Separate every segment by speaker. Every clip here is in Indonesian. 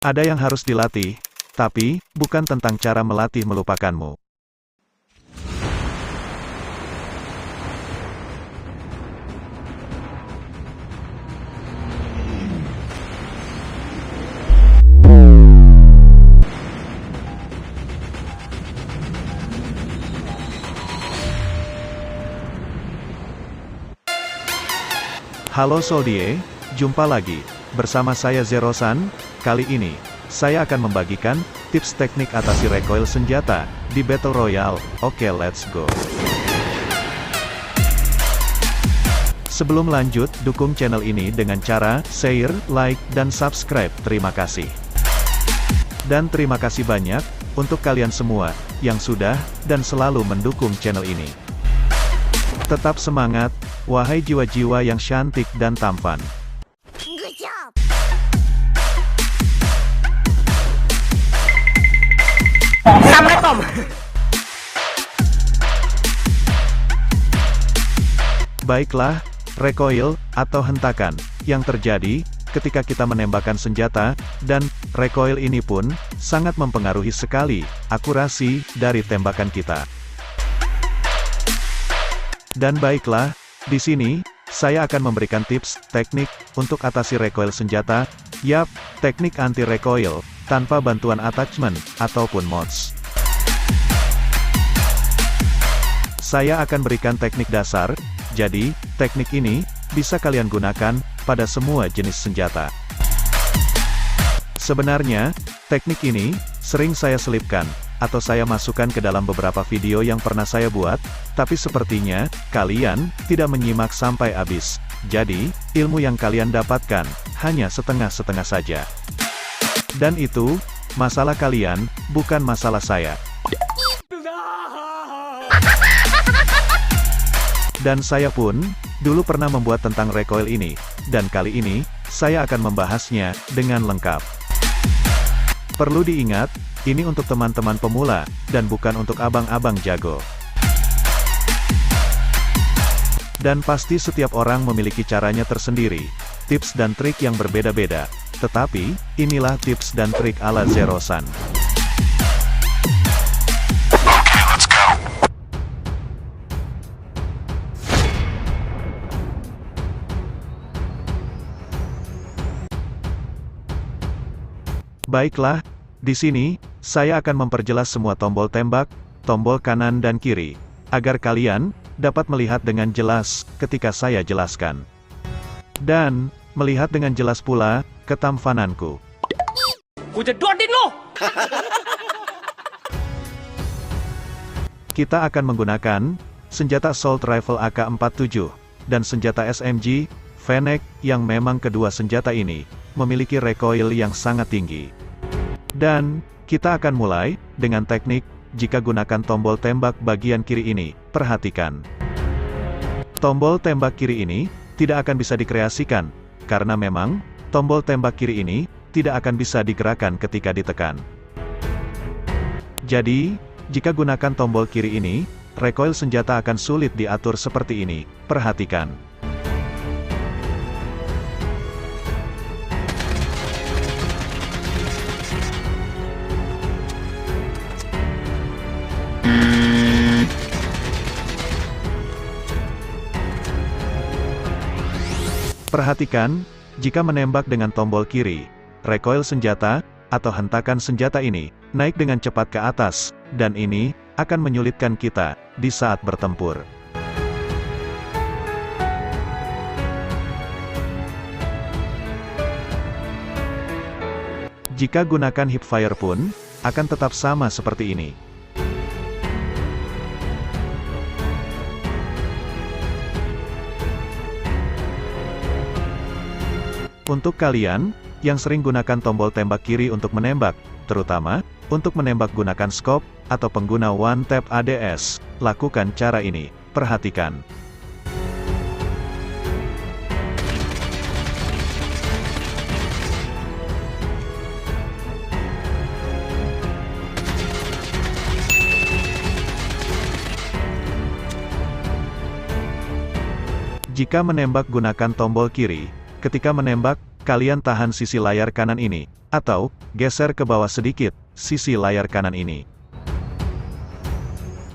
Speaker 1: Ada yang harus dilatih, tapi bukan tentang cara melatih melupakanmu. Halo Soldie, jumpa lagi bersama saya Zero-san. Kali ini, saya akan membagikan tips teknik atasi recoil senjata di Battle Royale. Oke, let's go. Sebelum lanjut, dukung channel ini dengan cara share, like, dan subscribe. Terima kasih. Dan terima kasih banyak untuk kalian semua yang sudah dan selalu mendukung channel ini. Tetap semangat, wahai jiwa-jiwa yang cantik dan tampan.
Speaker 2: Good job. Assalamualaikum.
Speaker 1: Baiklah, recoil, atau hentakan, yang terjadi ketika kita menembakkan senjata, dan recoil ini pun sangat mempengaruhi sekali akurasi dari tembakan kita. Dan baiklah, di sini, saya akan memberikan tips, teknik, untuk atasi recoil senjata. Yap, teknik anti-recoil, tanpa bantuan attachment, ataupun mods. Saya akan berikan teknik dasar, jadi, teknik ini, bisa kalian gunakan, pada semua jenis senjata. Sebenarnya, teknik ini, sering saya selipkan, atau saya masukkan ke dalam beberapa video yang pernah saya buat, tapi sepertinya, kalian, tidak menyimak sampai habis. Jadi, ilmu yang kalian dapatkan, hanya setengah-setengah saja. Dan itu, masalah kalian, bukan masalah saya. Dan saya pun, dulu pernah membuat tentang recoil ini, dan kali ini, saya akan membahasnya, dengan lengkap. Perlu diingat, ini untuk teman-teman pemula, dan bukan untuk abang-abang jago. Dan pasti setiap orang memiliki caranya tersendiri, tips dan trik yang berbeda-beda. Tetapi, inilah tips dan trik ala Zero-san. Baiklah, di sini, saya akan memperjelas semua tombol tembak, tombol kanan dan kiri, agar kalian dapat melihat dengan jelas ketika saya jelaskan. Dan, melihat dengan jelas pula ketampananku. Kita akan menggunakan senjata assault rifle AK-47 dan senjata SMG Fennec, yang memang kedua senjata ini memiliki recoil yang sangat tinggi. Dan, kita akan mulai dengan teknik, jika gunakan tombol tembak bagian kiri ini. Perhatikan. Tombol tembak kiri ini, tidak akan bisa dikreasikan, karena memang, tombol tembak kiri ini, tidak akan bisa digerakkan ketika ditekan. Jadi, jika gunakan tombol kiri ini, recoil senjata akan sulit diatur seperti ini. Perhatikan. Perhatikan, jika menembak dengan tombol kiri, recoil senjata, atau hentakan senjata ini, naik dengan cepat ke atas, dan ini, akan menyulitkan kita, di saat bertempur. Jika gunakan hipfire pun, akan tetap sama seperti ini. Untuk kalian, yang sering gunakan tombol tembak kiri untuk menembak, terutama, untuk menembak gunakan scope, atau pengguna one tap ADS, lakukan cara ini. Perhatikan. Jika menembak gunakan tombol kiri, ketika menembak, kalian tahan sisi layar kanan ini, atau geser ke bawah sedikit sisi layar kanan ini.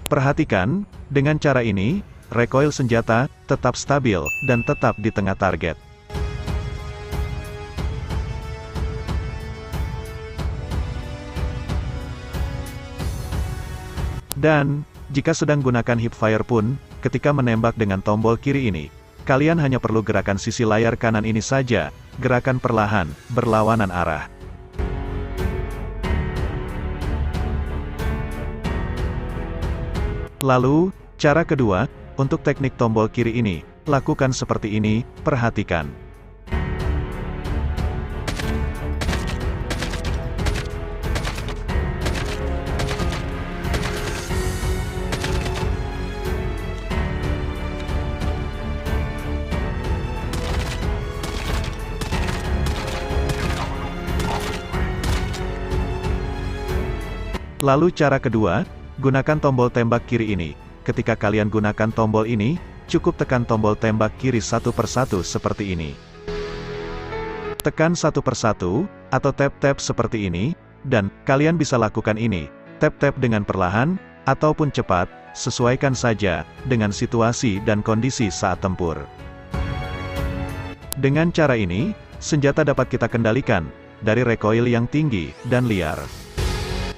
Speaker 1: Perhatikan, dengan cara ini, recoil senjata tetap stabil dan tetap di tengah target. Dan, jika sedang gunakan hipfire pun, ketika menembak dengan tombol kiri ini, kalian hanya perlu gerakan sisi layar kanan ini saja, gerakan perlahan, berlawanan arah. Lalu, cara kedua, untuk teknik tombol kiri ini, lakukan seperti ini, perhatikan. Lalu cara kedua, gunakan tombol tembak kiri ini. Ketika kalian gunakan tombol ini, cukup tekan tombol tembak kiri satu persatu seperti ini. Tekan satu persatu, atau tap-tap seperti ini, dan kalian bisa lakukan ini, tap-tap dengan perlahan, ataupun cepat, sesuaikan saja dengan situasi dan kondisi saat tempur. Dengan cara ini, senjata dapat kita kendalikan, dari recoil yang tinggi dan liar.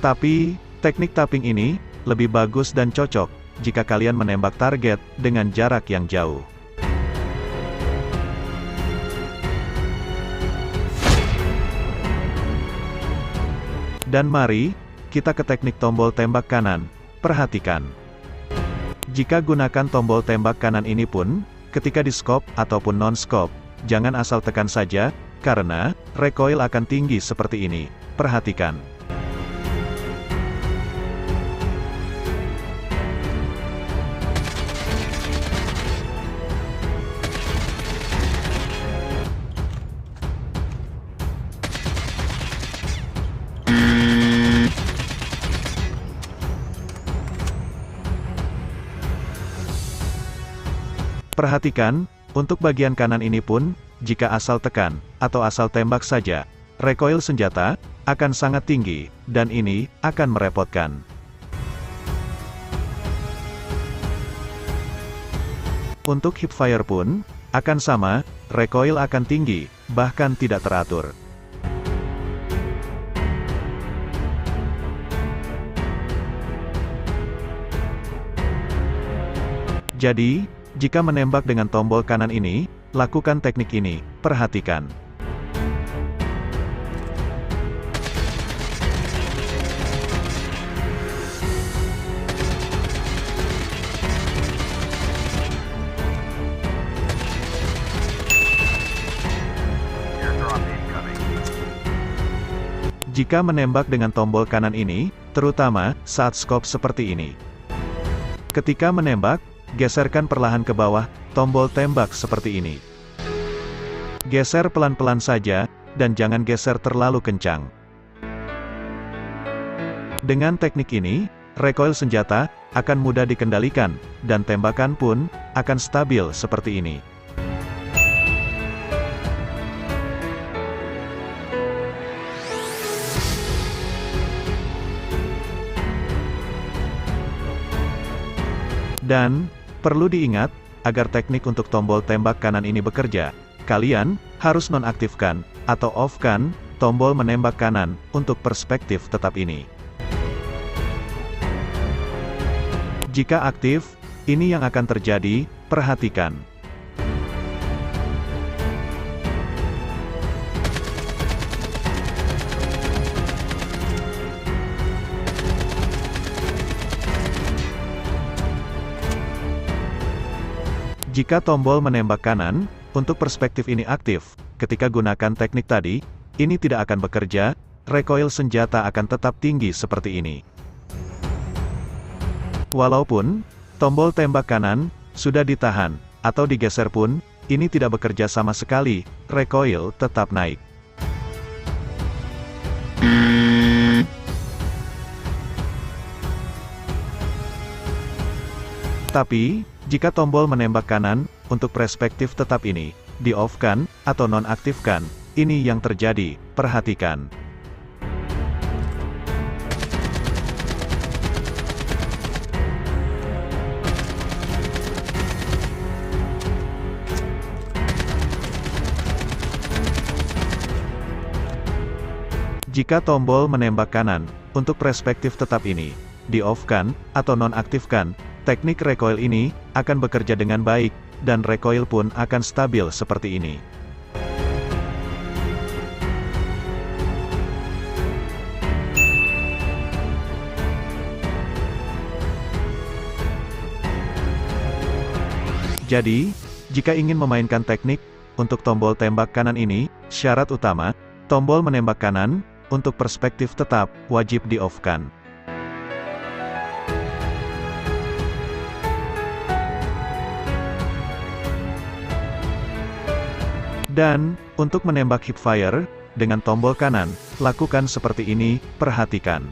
Speaker 1: Tapi, teknik tapping ini, lebih bagus dan cocok, jika kalian menembak target, dengan jarak yang jauh. Dan mari, kita ke teknik tombol tembak kanan, perhatikan. Jika gunakan tombol tembak kanan ini pun, ketika di scope ataupun non-scope, jangan asal tekan saja, karena, recoil akan tinggi seperti ini, perhatikan. Perhatikan, untuk bagian kanan ini pun, jika asal tekan, atau asal tembak saja, recoil senjata, akan sangat tinggi, dan ini, akan merepotkan. Untuk hipfire pun, akan sama, recoil akan tinggi, bahkan tidak teratur. Jadi, jika menembak dengan tombol kanan ini, lakukan teknik ini, perhatikan. Jika menembak dengan tombol kanan ini, terutama saat scope seperti ini. Ketika menembak, geserkan perlahan ke bawah, tombol tembak seperti ini. Geser pelan-pelan saja, dan jangan geser terlalu kencang. Dengan teknik ini, recoil senjata akan mudah dikendalikan, dan tembakan pun akan stabil seperti ini. Dan, perlu diingat, agar teknik untuk tombol tembak kanan ini bekerja, kalian harus nonaktifkan, atau off-kan, tombol menembak kanan, untuk perspektif tetap ini. Jika aktif, ini yang akan terjadi, perhatikan. Jika tombol menembak kanan, untuk perspektif ini aktif, ketika gunakan teknik tadi, ini tidak akan bekerja, recoil senjata akan tetap tinggi seperti ini. Walaupun, tombol tembak kanan, sudah ditahan, atau digeser pun, ini tidak bekerja sama sekali, recoil tetap naik. Tapi, jika tombol menembak kanan, untuk perspektif tetap ini, di-off-kan, atau nonaktifkan, ini yang terjadi, perhatikan. Jika tombol menembak kanan, untuk perspektif tetap ini, di-off-kan, atau nonaktifkan, teknik recoil ini, akan bekerja dengan baik, dan recoil pun akan stabil seperti ini. Jadi, jika ingin memainkan teknik, untuk tombol tembak kanan ini, syarat utama, tombol menembak kanan, untuk perspektif tetap, wajib di-off-kan. Dan, untuk menembak hipfire, dengan tombol kanan, lakukan seperti ini, perhatikan.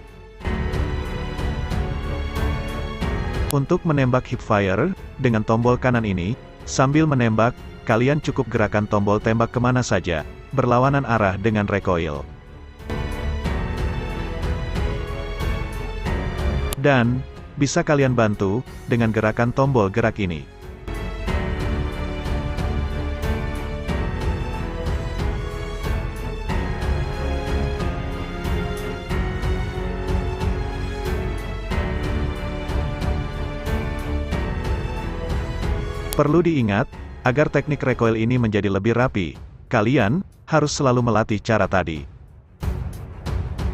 Speaker 1: Untuk menembak hipfire, dengan tombol kanan ini, sambil menembak, kalian cukup gerakan tombol tembak kemana saja, berlawanan arah dengan recoil. Dan, bisa kalian bantu, dengan gerakan tombol gerak ini. Perlu diingat, agar teknik recoil ini menjadi lebih rapi, kalian harus selalu melatih cara tadi.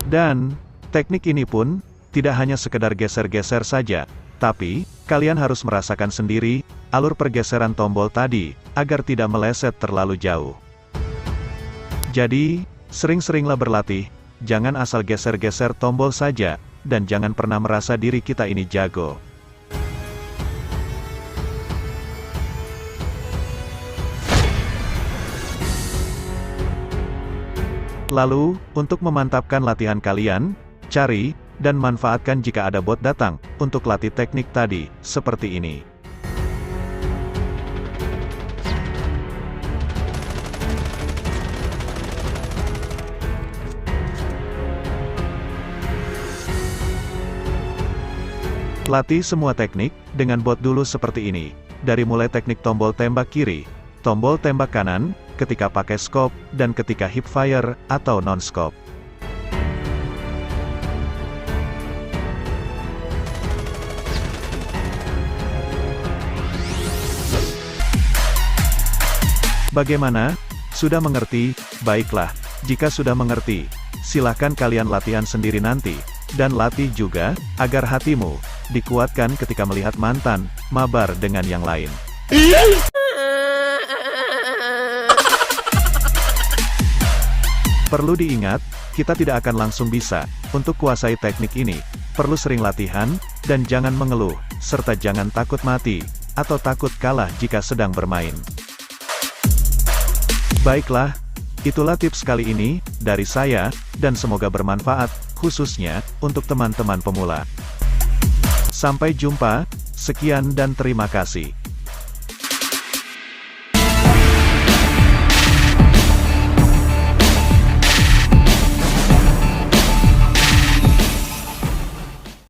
Speaker 1: Dan, teknik ini pun tidak hanya sekedar geser-geser saja, tapi kalian harus merasakan sendiri alur pergeseran tombol tadi, agar tidak meleset terlalu jauh. Jadi, sering-seringlah berlatih, jangan asal geser-geser tombol saja, dan jangan pernah merasa diri kita ini jago. Lalu, untuk memantapkan latihan kalian, cari dan manfaatkan jika ada bot datang, untuk latih teknik tadi, seperti ini. Latih semua teknik, dengan bot dulu seperti ini, dari mulai teknik tombol tembak kiri, tombol tembak kanan, ketika pakai scope, dan ketika hipfire, atau non-scope. Bagaimana? Sudah mengerti? Baiklah, jika sudah mengerti, silahkan kalian latihan sendiri nanti, dan latih juga, agar hatimu dikuatkan ketika melihat mantan mabar dengan yang lain. Perlu diingat, kita tidak akan langsung bisa untuk kuasai teknik ini, perlu sering latihan, dan jangan mengeluh, serta jangan takut mati, atau takut kalah jika sedang bermain. Baiklah, itulah tips kali ini, dari saya, dan semoga bermanfaat, khususnya, untuk teman-teman pemula. Sampai jumpa, sekian dan terima kasih.